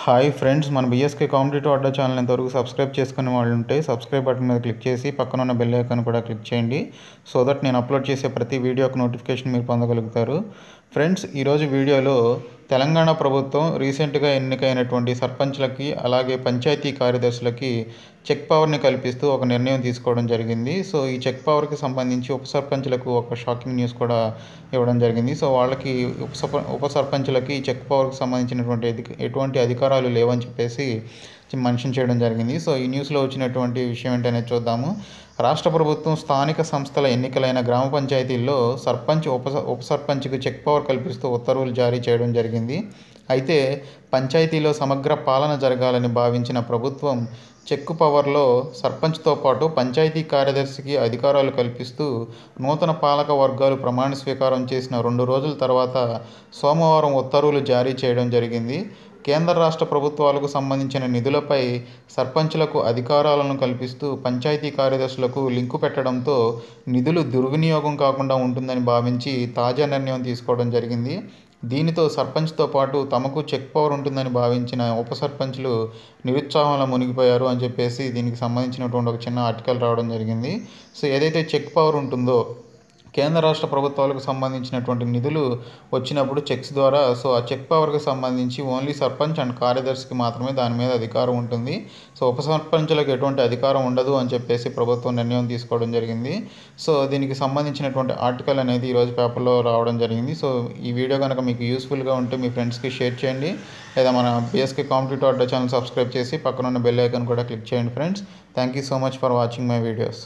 Hi friends, మన BSK competitive అడ్డా channel ఎంతవరకు subscribe చేసుకునే వాళ్ళు ఉంటే సబ్స్క్రైబ్ బటన్ మీద క్లిక్ చేసి పక్కన ఉన్న బెల్ ఐకాన్ కూడా క్లిక్ చేయండి. సో దట్ నేను అప్లోడ్ చేసే ప్రతి వీడియోకి నోటిఫికేషన్ మీరు పొందగలుగుతారు. ఫ్రెండ్స్, ఈరోజు వీడియోలో తెలంగాణ ప్రభుత్వం రీసెంట్గా ఎన్నికైనటువంటి సర్పంచ్లకి అలాగే పంచాయతీ కార్యదర్శులకి చెక్ పవర్ని కల్పిస్తూ ఒక నిర్ణయం తీసుకోవడం జరిగింది. సో ఈ చెక్ పవర్కి సంబంధించి ఉప సర్పంచ్లకు ఒక షాకింగ్ న్యూస్ కూడా ఇవ్వడం జరిగింది. సో వాళ్ళకి ఉప సర్పంచ్లకి చెక్ పవర్కి సంబంధించినటువంటి ఎటువంటి అధికారాలు లేవని చెప్పేసి మెన్షన్ చేయడం జరిగింది. సో ఈ న్యూస్లో వచ్చినటువంటి విషయం ఏంటనేది చూద్దాము. రాష్ట్ర ప్రభుత్వం స్థానిక సంస్థల ఎన్నికలైన గ్రామ పంచాయతీల్లో సర్పంచ్ ఉప సర్పంచ్కి చెక్ పవర్ కల్పిస్తూ ఉత్తర్వులు జారీ చేయడం జరిగింది. అయితే పంచాయతీలో సమగ్ర పాలన జరగాలని భావించిన ప్రభుత్వం చెక్ పవర్లో సర్పంచ్తో పాటు పంచాయతీ కార్యదర్శికి అధికారాలు కల్పిస్తూ నూతన పాలక వర్గాలు ప్రమాణ స్వీకారం చేసిన 2 రోజుల తర్వాత సోమవారం ఉత్తర్వులు జారీ చేయడం జరిగింది. కేంద్ర రాష్ట్ర ప్రభుత్వాలకు సంబంధించిన నిధులపై సర్పంచ్లకు అధికారాలను కల్పిస్తూ పంచాయతీ కార్యదర్శులకు లింకు పెట్టడంతో నిధులు దుర్వినియోగం కాకుండా ఉంటుందని భావించి తాజా నిర్ణయం తీసుకోవడం జరిగింది. దీనితో సర్పంచ్తో పాటు తమకు చెక్ పవర్ ఉంటుందని భావించిన ఉప సర్పంచ్లు నిరుత్సాహంలో మునిగిపోయారు అని చెప్పేసి దీనికి సంబంధించినటువంటి ఒక చిన్న ఆర్టికల్ రావడం జరిగింది. సో ఏదైతే చెక్ పవర్ ఉంటుందో కేంద్ర రాష్ట్ర ప్రభుత్వాలకు సంబంధించినటువంటి నిధులు వచ్చినప్పుడు చెక్స్ ద్వారా సో ఆ చెక్ పవర్కి సంబంధించి ఓన్లీ సర్పంచ్ అండ్ కార్యదర్శికి మాత్రమే దాని మీద అధికారం ఉంటుంది. సో ఉప సర్పంచులకు ఎటువంటి అధికారం ఉండదు అని చెప్పేసి ప్రభుత్వం నిర్ణయం తీసుకోవడం జరిగింది. సో దీనికి సంబంధించినటువంటి ఆర్టికల్ అనేది ఈరోజు పేపర్లో రావడం జరిగింది. సో ఈ వీడియో కనుక మీకు యూస్ఫుల్గా ఉంటే మీ ఫ్రెండ్స్కి షేర్ చేయండి, లేదా మన బీఎస్కే కాంపిటేటివ్ అడ్డా ఛానల్ సబ్స్క్రైబ్ చేసి పక్కన ఉన్న బెల్ ఐకాన్ కూడా క్లిక్ చేయండి. Friends, thank you so much for watching my videos.